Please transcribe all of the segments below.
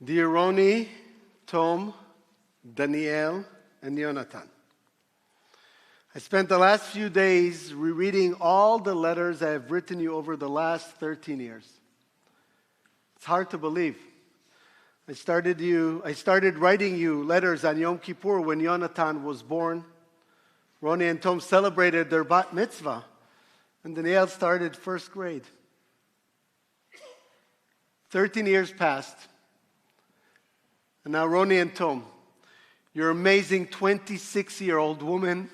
Dear Roni, Tom, Danielle, and Yonatan, I spent the last few days rereading all the letters I have written you over the last 13 years. It's hard to believe. I started writing you letters on Yom Kippur when Yonatan was born. Roni and Tom celebrated their bat mitzvah, and Danielle started first grade. 13 years passed, and now Roni and Tom, your amazing 26-year-old woman,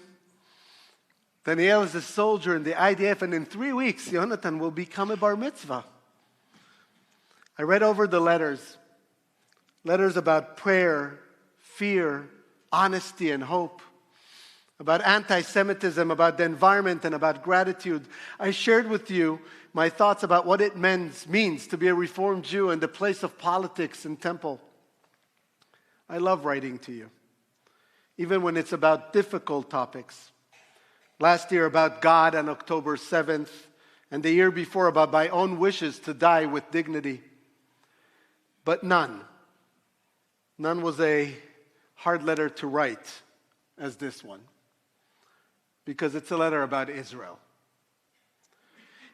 Danielle is a soldier in the IDF, and in 3 weeks, Yonatan will become a bar mitzvah. I read over the letters about prayer, fear, honesty, and hope, about anti-Semitism, about the environment, and about gratitude. I shared with you my thoughts about what it means to be a Reformed Jew in the place of politics and temple. I love writing to you, even when it's about difficult topics. Last year about God on October 7th, and the year before about my own wishes to die with dignity. But none was a hard letter to write as this one, because it's a letter about Israel.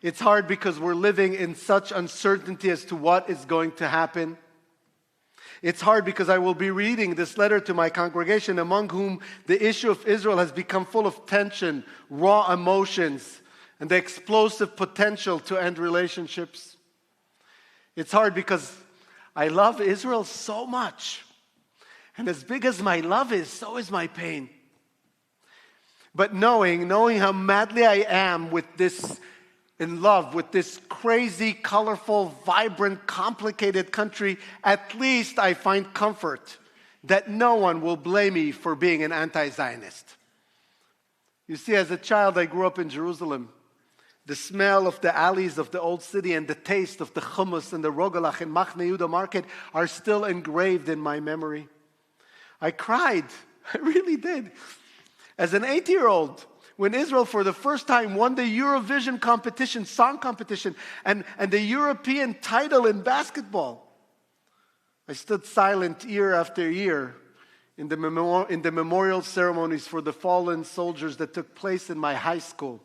It's hard because we're living in such uncertainty as to what is going to happen. It's hard because I will be reading this letter to my congregation, among whom the issue of Israel has become full of tension, raw emotions, and the explosive potential to end relationships. It's hard because I love Israel so much. And as big as my love is, so is my pain. But knowing how madly I am in love with this crazy, colorful, vibrant, complicated country, at least I find comfort that no one will blame me for being an anti-Zionist. You see, as a child, I grew up in Jerusalem. The smell of the alleys of the old city and the taste of the hummus and the rogalach in Machne Yehuda market are still engraved in my memory. I cried, I really did, as an 8-year-old, when Israel for the first time won the Eurovision competition, song competition, and the European title in basketball. I stood silent year after year in the memorial ceremonies for the fallen soldiers that took place in my high school,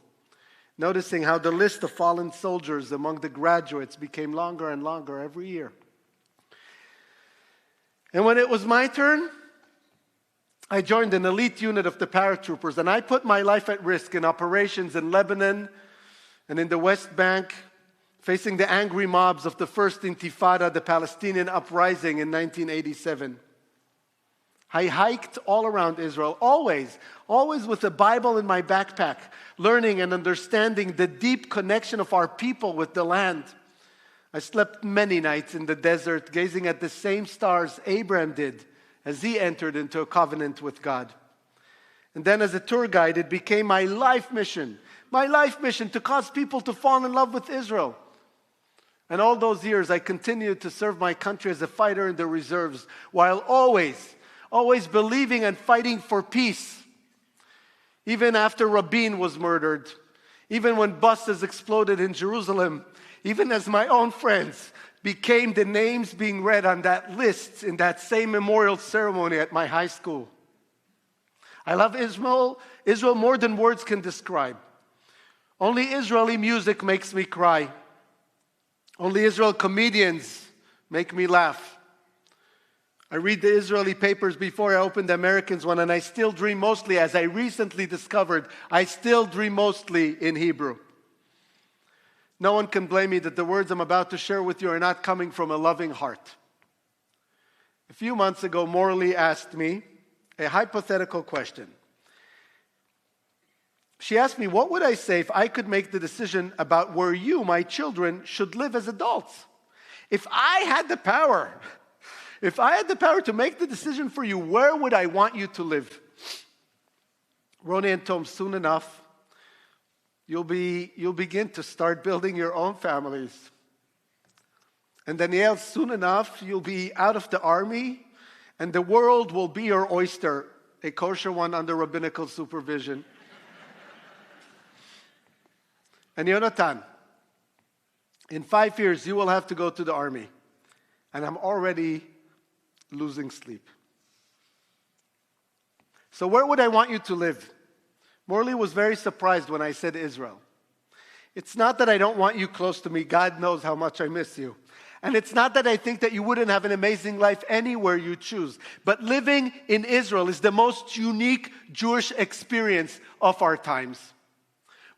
noticing how the list of fallen soldiers among the graduates became longer and longer every year. And when it was my turn, I joined an elite unit of the paratroopers, and I put my life at risk in operations in Lebanon and in the West Bank, facing the angry mobs of the First Intifada, the Palestinian uprising in 1987. I hiked all around Israel, always with a Bible in my backpack, learning and understanding the deep connection of our people with the land. I slept many nights in the desert, gazing at the same stars Abraham did as he entered into a covenant with God. And then as a tour guide, it became my life mission to cause people to fall in love with Israel. And all those years, I continued to serve my country as a fighter in the reserves, while always believing and fighting for peace. Even after Rabin was murdered, even when buses exploded in Jerusalem, even as my own friends became the names being read on that list in that same memorial ceremony at my high school. I love Israel more than words can describe. Only Israeli music makes me cry. Only Israel comedians make me laugh. I read the Israeli papers before I open the Americans one, and I still dream mostly, as I recently discovered, I still dream mostly in Hebrew. No one can blame me that the words I'm about to share with you are not coming from a loving heart. A few months ago, Morley asked me a hypothetical question. She asked me, what would I say if I could make the decision about where you, my children, should live as adults? If I had the power to make the decision for you, where would I want you to live? Roni and Tom, soon enough, you'll begin to start building your own families. And Danielle, soon enough, you'll be out of the army, and the world will be your oyster, a kosher one under rabbinical supervision. And Yonatan, in 5 years, you will have to go to the army. And I'm already losing sleep. So where would I want you to live? Morley was very surprised when I said Israel. It's not that I don't want you close to me. God knows how much I miss you. And it's not that I think that you wouldn't have an amazing life anywhere you choose. But living in Israel is the most unique Jewish experience of our times.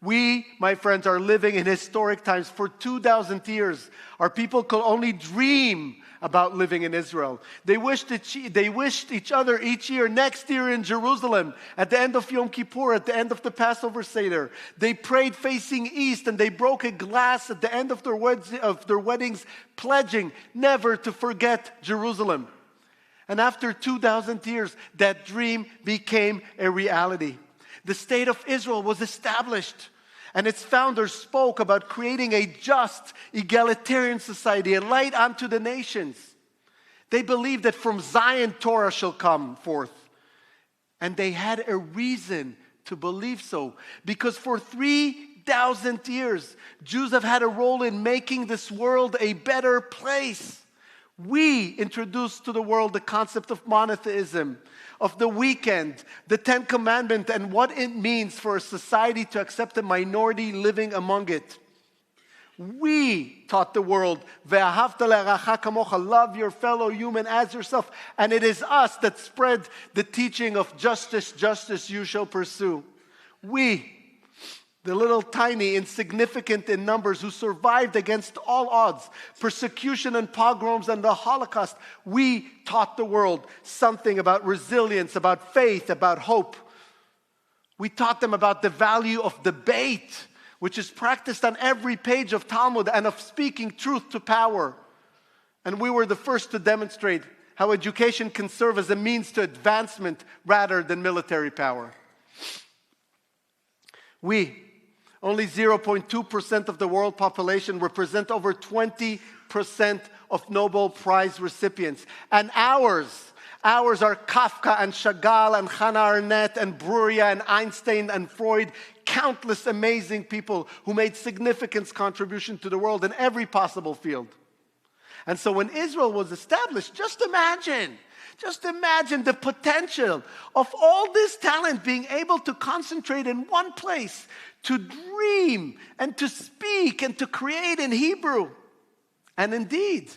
We, my friends, are living in historic times. For 2,000 years, our people could only dream about living in Israel. They wished each other each year, next year in Jerusalem, at the end of Yom Kippur, at the end of the Passover Seder. They prayed facing east, and they broke a glass at the end of their weddings, pledging never to forget Jerusalem. And after 2,000 years, that dream became a reality. The state of Israel was established, and its founders spoke about creating a just, egalitarian society, a light unto the nations. They believed that from Zion Torah shall come forth. And they had a reason to believe so, because for 3,000 years, Jews have had a role in making this world a better place. We introduced to the world the concept of monotheism, of the weekend, the Ten Commandments, and what it means for a society to accept a minority living among it. We taught the world, "Ve'ahavta le'aracha kamocha," love your fellow human as yourself. And it is us that spread the teaching of justice, justice you shall pursue. We, the little tiny, insignificant in numbers, who survived against all odds, persecution and pogroms and the Holocaust, we taught the world something about resilience, about faith, about hope. We taught them about the value of debate, which is practiced on every page of Talmud, and of speaking truth to power. And we were the first to demonstrate how education can serve as a means to advancement rather than military power. We, only 0.2% of the world population, represent over 20% of Nobel Prize recipients. And ours are Kafka and Chagall and Hannah Arendt and Breuer and Einstein and Freud, countless amazing people who made significant contribution to the world in every possible field. And so when Israel was established, just imagine the potential of all this talent being able to concentrate in one place, to dream and to speak and to create in Hebrew. And indeed,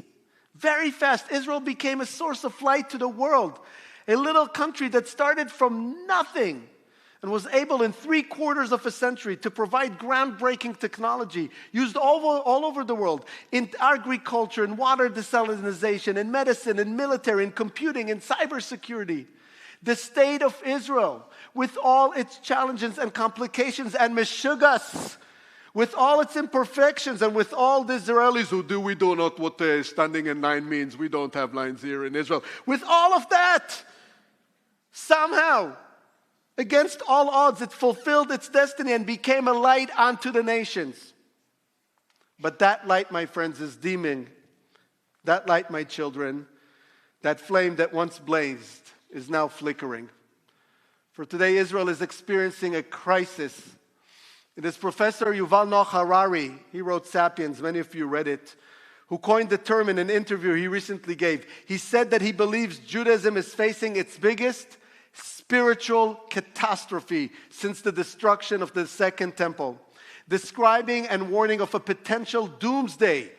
very fast, Israel became a source of light to the world. A little country that started from nothing and was able in 3/4 of a century to provide groundbreaking technology used all over the world, in agriculture, in water desalination, in medicine, in military, in computing, in cybersecurity. The state of Israel, with all its challenges and complications and meshugas, with all its imperfections, and with all the Israelis who we do not what standing in line means. We don't have lines here in Israel. With all of that, somehow, against all odds, it fulfilled its destiny and became a light unto the nations. But that light, my friends, is dimming. That light, my children, that flame that once blazed, is now flickering. For today, Israel is experiencing a crisis. It is Professor Yuval Noah Harari, he wrote Sapiens, many of you read it, who coined the term in an interview he recently gave. He said that he believes Judaism is facing its biggest spiritual catastrophe since the destruction of the Second Temple, describing and warning of a potential doomsday,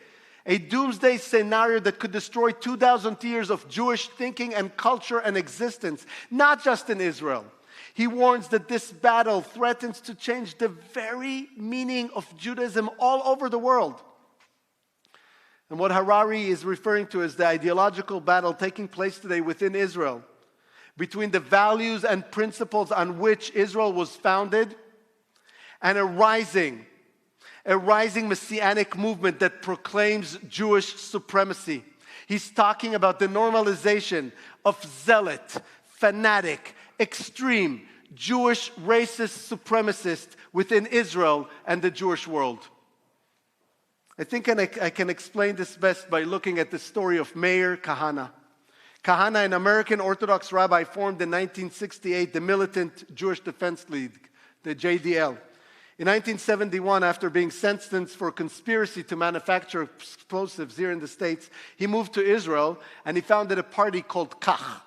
a doomsday scenario that could destroy 2,000 years of Jewish thinking and culture and existence, not just in Israel. He warns that this battle threatens to change the very meaning of Judaism all over the world. And what Harari is referring to is the ideological battle taking place today within Israel, between the values and principles on which Israel was founded and a rising messianic movement that proclaims Jewish supremacy. He's talking about the normalization of zealot, fanatic, extreme Jewish racist supremacists within Israel and the Jewish world. I think I can explain this best by looking at the story of Meir Kahane. Kahane, an American Orthodox rabbi, formed in 1968 the Militant Jewish Defense League, the JDL. In 1971, after being sentenced for conspiracy to manufacture explosives here in the States, he moved to Israel and he founded a party called Kach.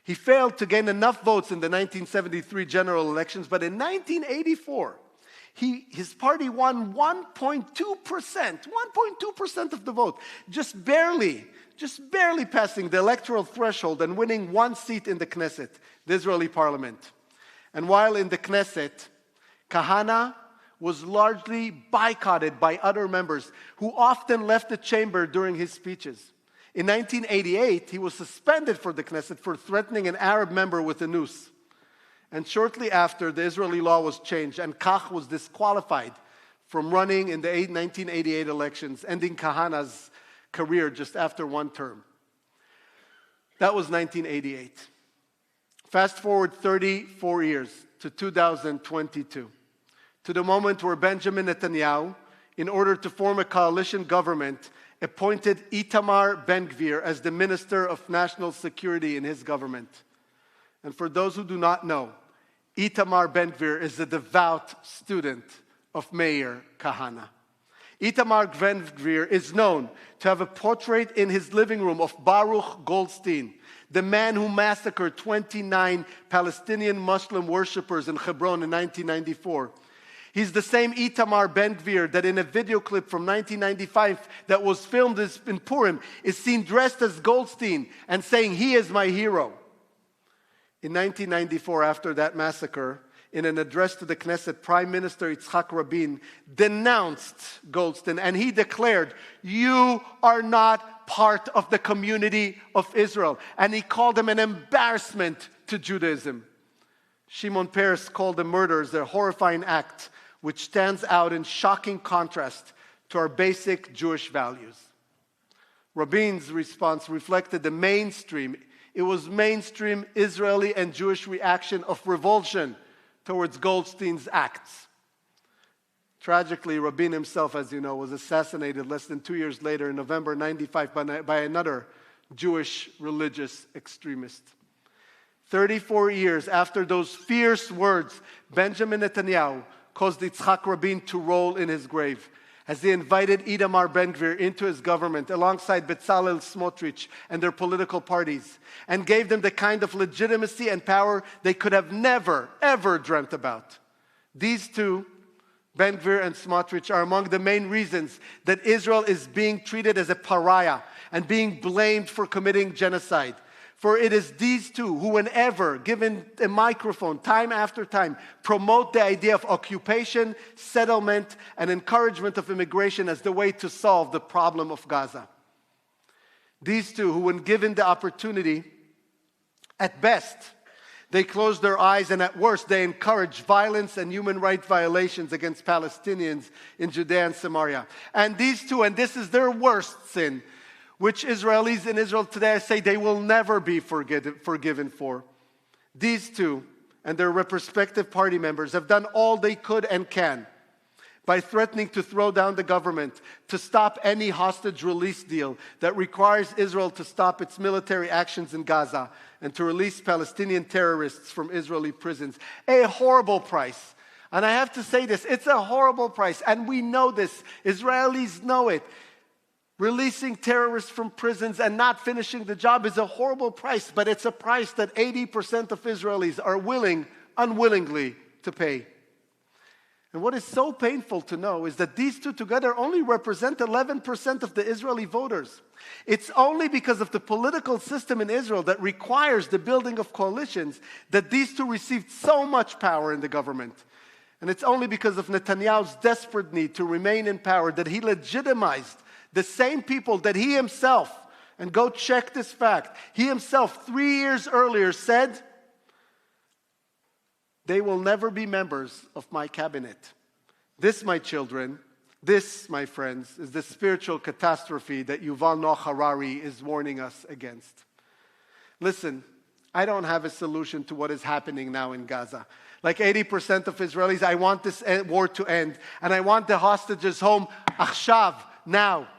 He failed to gain enough votes in the 1973 general elections, but in 1984, his party won 1.2% of the vote, just barely passing the electoral threshold and winning one seat in the Knesset, the Israeli parliament. And while in the Knesset, Kahana was largely boycotted by other members who often left the chamber during his speeches. In 1988, he was suspended for the Knesset for threatening an Arab member with a noose. And shortly after, the Israeli law was changed and Kach was disqualified from running in the 1988 elections, ending Kahana's career just after one term. That was 1988. Fast forward 34 years to 2022, to the moment where Benjamin Netanyahu, in order to form a coalition government, appointed Itamar Ben-Gvir as the Minister of National Security in his government. And for those who do not know, Itamar Ben-Gvir is a devout student of Meir Kahana. Itamar Ben-Gvir is known to have a portrait in his living room of Baruch Goldstein, the man who massacred 29 Palestinian Muslim worshippers in Hebron in 1994. He's the same Itamar Ben-Gvir that in a video clip from 1995 that was filmed in Purim is seen dressed as Goldstein and saying, "He is my hero." In 1994, after that massacre, in an address to the Knesset, Prime Minister Yitzhak Rabin denounced Goldstein and he declared, "You are not part of the community of Israel." And he called him an embarrassment to Judaism. Shimon Peres called the murders a horrifying act which stands out in shocking contrast to our basic Jewish values. Rabin's response reflected the mainstream Israeli and Jewish reaction of revulsion towards Goldstein's acts. Tragically, Rabin himself, as you know, was assassinated less than 2 years later in November 1995 by another Jewish religious extremist. 34 years after those fierce words, Benjamin Netanyahu caused Yitzhak Rabin to roll in his grave as he invited Itamar Ben-Gvir into his government alongside Bezalel Smotrich and their political parties and gave them the kind of legitimacy and power they could have never, ever dreamt about. These two, Ben-Gvir and Smotrich, are among the main reasons that Israel is being treated as a pariah and being blamed for committing genocide. For it is these two who, whenever given a microphone, time after time, promote the idea of occupation, settlement, and encouragement of immigration as the way to solve the problem of Gaza. These two who, when given the opportunity, at best, they close their eyes, and at worst, they encourage violence and human rights violations against Palestinians in Judea and Samaria. And these two, and this is their worst sin, which Israelis in Israel today say they will never be forgiven for. These two and their respective party members have done all they could and can by threatening to throw down the government, to stop any hostage release deal that requires Israel to stop its military actions in Gaza and to release Palestinian terrorists from Israeli prisons. A horrible price. And I have to say this, it's a horrible price, and we know this. Israelis know it. Releasing terrorists from prisons and not finishing the job is a horrible price, but it's a price that 80% of Israelis are unwillingly to pay. And what is so painful to know is that these two together only represent 11% of the Israeli voters. It's only because of the political system in Israel that requires the building of coalitions that these two received so much power in the government. And it's only because of Netanyahu's desperate need to remain in power that he legitimized the same people that he himself, and go check this fact, he himself 3 years earlier said, "They will never be members of my cabinet." This, my children, this, my friends, is the spiritual catastrophe that Yuval Noah Harari is warning us against. Listen, I don't have a solution to what is happening now in Gaza. Like 80% of Israelis, I want this war to end, and I want the hostages home, achshav, now.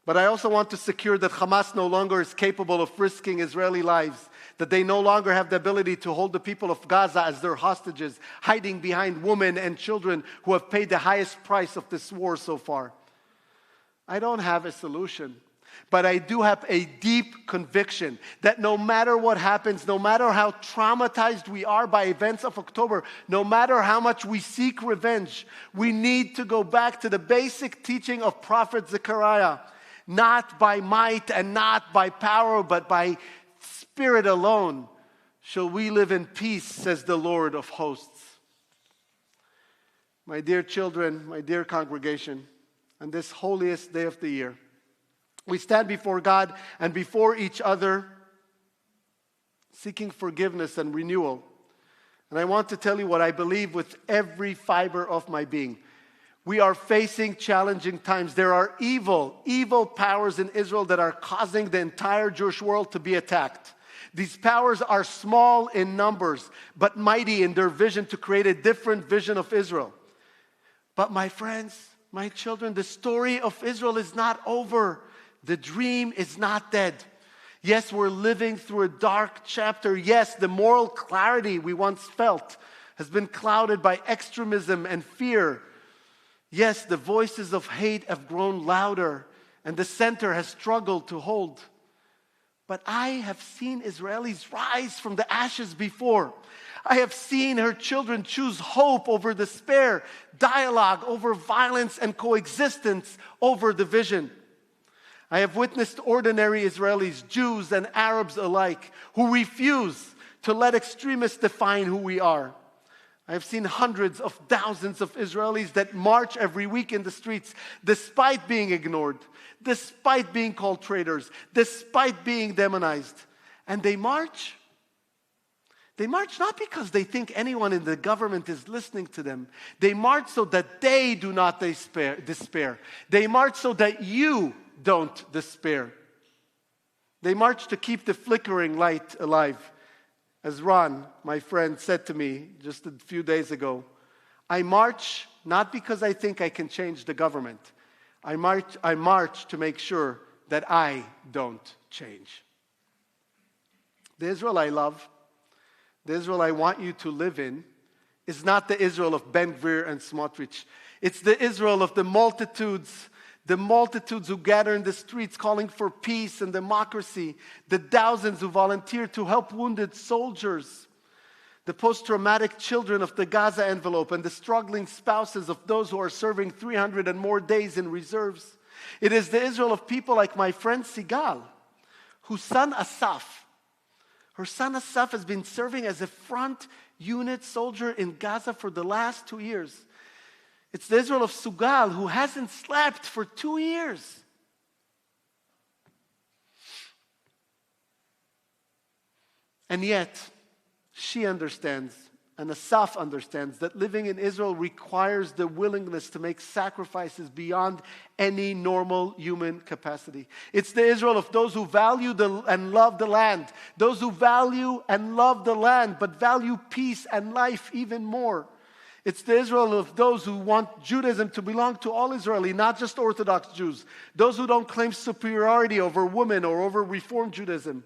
But I also want to secure that Hamas no longer is capable of risking Israeli lives, that they no longer have the ability to hold the people of Gaza as their hostages, hiding behind women and children who have paid the highest price of this war so far. I don't have a solution, but I do have a deep conviction that no matter what happens, no matter how traumatized we are by events of October, no matter how much we seek revenge, we need to go back to the basic teaching of Prophet Zechariah. Not by might and not by power, but by Spirit alone shall we live in peace, says the Lord of hosts. My dear children, my dear congregation, on this holiest day of the year, we stand before God and before each other, seeking forgiveness and renewal. And I want to tell you what I believe with every fiber of my being. We are facing challenging times. There are evil powers in Israel that are causing the entire Jewish world to be attacked. These powers are small in numbers, but mighty in their vision to create a different vision of Israel. But my friends, my children, the story of Israel is not over. The dream is not dead. Yes, we're living through a dark chapter. Yes, the moral clarity we once felt has been clouded by extremism and fear. Yes, the voices of hate have grown louder, and the center has struggled to hold. But I have seen Israelis rise from the ashes before. I have seen her children choose hope over despair, dialogue over violence, and coexistence over division. I have witnessed ordinary Israelis, Jews and Arabs alike, who refuse to let extremists define who we are. I have seen hundreds of thousands of Israelis that march every week in the streets despite being ignored, despite being called traitors, despite being demonized. And they march. They march not because they think anyone in the government is listening to them. They march so that they do not despair. They march so that you don't despair. They march to keep the flickering light alive. As Ron, my friend, said to me just a few days ago, I march not because I think I can change the government. I march to make sure that I don't change. The Israel I love, the Israel I want you to live in, is not the Israel of Ben Gvir and Smotrich. It's the Israel of the multitudes who gather in the streets calling for peace and democracy, the thousands who volunteer to help wounded soldiers, the post-traumatic children of the Gaza envelope, and the struggling spouses of those who are serving 300 and more days in reserves. It is the Israel of people like my friend Sigal, whose son Asaf, her son Asaf has been serving as a front unit soldier in Gaza for the last 2 years. It's the Israel of Sugal who hasn't slept for 2 years. And yet, she understands, and Asaf understands, that living in Israel requires the willingness to make sacrifices beyond any normal human capacity. It's the Israel of those who value and love the land, those who value and love the land, but value peace and life even more. It's the Israel of those who want Judaism to belong to all Israeli, not just Orthodox Jews. Those who don't claim superiority over women or over Reform Judaism.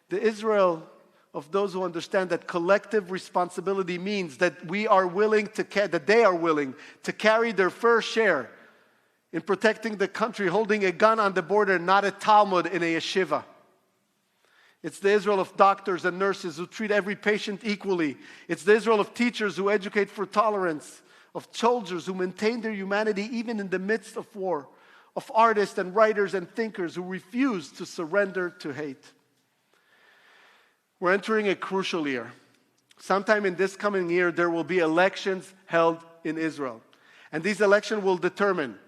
The Israel of those who understand that collective responsibility means that they are willing to carry their fair share in protecting the country, holding a gun on the border, not a Talmud in a yeshiva. It's the Israel of doctors and nurses who treat every patient equally. It's the Israel of teachers who educate for tolerance, of soldiers who maintain their humanity even in the midst of war, of artists and writers and thinkers who refuse to surrender to hate. We're entering a crucial year. Sometime in this coming year, there will be elections held in Israel. And these elections will determine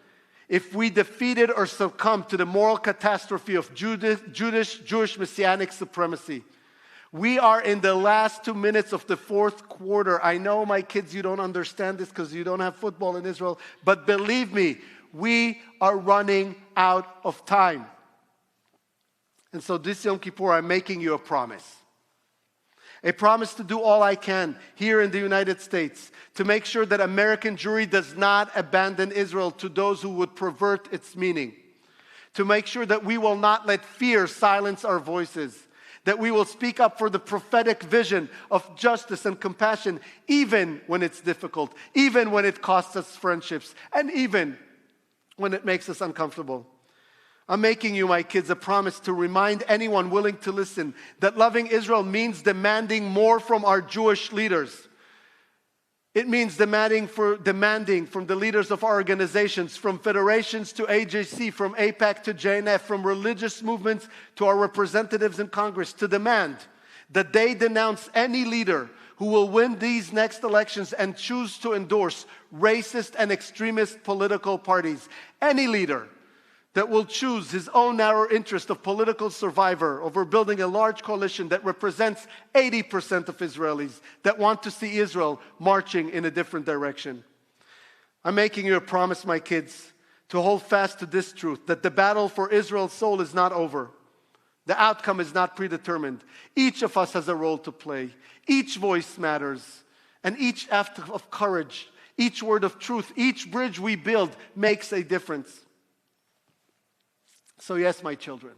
if we defeated or succumbed to the moral catastrophe of Jewish Messianic supremacy. We are in the last 2 minutes of the fourth quarter. I know, my kids, you don't understand this because you don't have football in Israel. But believe me, we are running out of time. And so this Yom Kippur, I'm making you a promise. A promise to do all I can here in the United States to make sure that American Jewry does not abandon Israel to those who would pervert its meaning. to make sure that we will not let fear silence our voices, that we will speak up for the prophetic vision of justice and compassion, even when it's difficult, even when it costs us friendships, and even when it makes us uncomfortable. I'm making you, my kids, a promise to remind anyone willing to listen that loving Israel means demanding more from our Jewish leaders. It means demanding from the leaders of our organizations, from federations to AJC, from AIPAC to JNF, from religious movements to our representatives in Congress, to demand that they denounce any leader who will win these next elections and choose to endorse racist and extremist political parties. Any leader that will choose his own narrow interest of political survivor over building a large coalition that represents 80% of Israelis that want to see Israel marching in a different direction. I'm making you a promise, my kids, to hold fast to this truth, that the battle for Israel's soul is not over. The outcome is not predetermined. Each of us has a role to play. Each voice matters. And each act of courage, each word of truth, each bridge we build makes a difference. So yes, my children,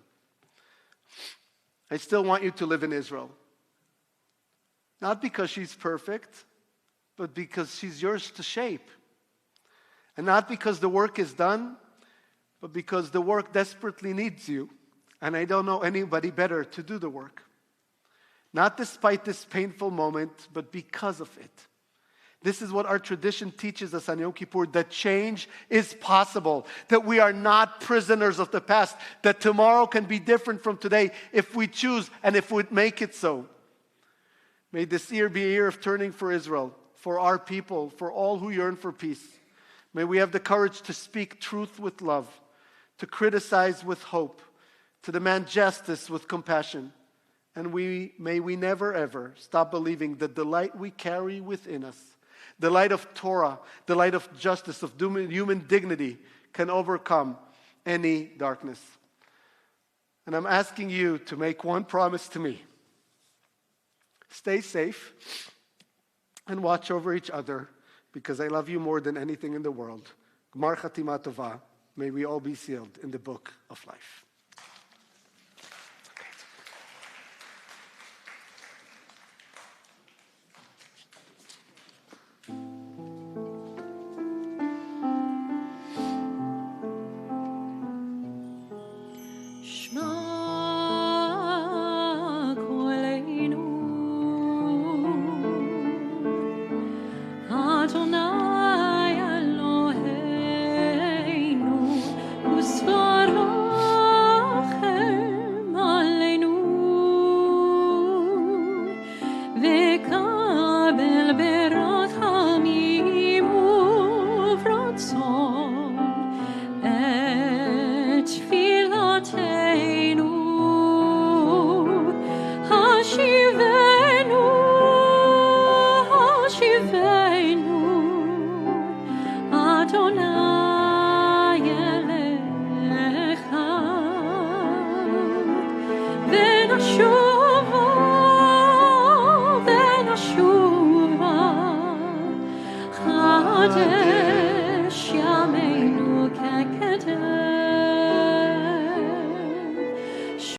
I still want you to live in Israel. Not because she's perfect, but because she's yours to shape. And not because the work is done, but because the work desperately needs you. And I don't know anybody better to do the work. Not despite this painful moment, but because of it. This is what our tradition teaches us on Yom Kippur, that change is possible, that we are not prisoners of the past, that tomorrow can be different from today if we choose and if we make it so. May this year be a year of turning for Israel, for our people, for all who yearn for peace. May we have the courage to speak truth with love, to criticize with hope, to demand justice with compassion. And may we never ever stop believing that the light we carry within us, the light of Torah, the light of justice, of human dignity, can overcome any darkness. And I'm asking you to make one promise to me. Stay safe and watch over each other, because I love you more than anything in the world. Gmar Chatima Tova. May we all be sealed in the book of life. Ven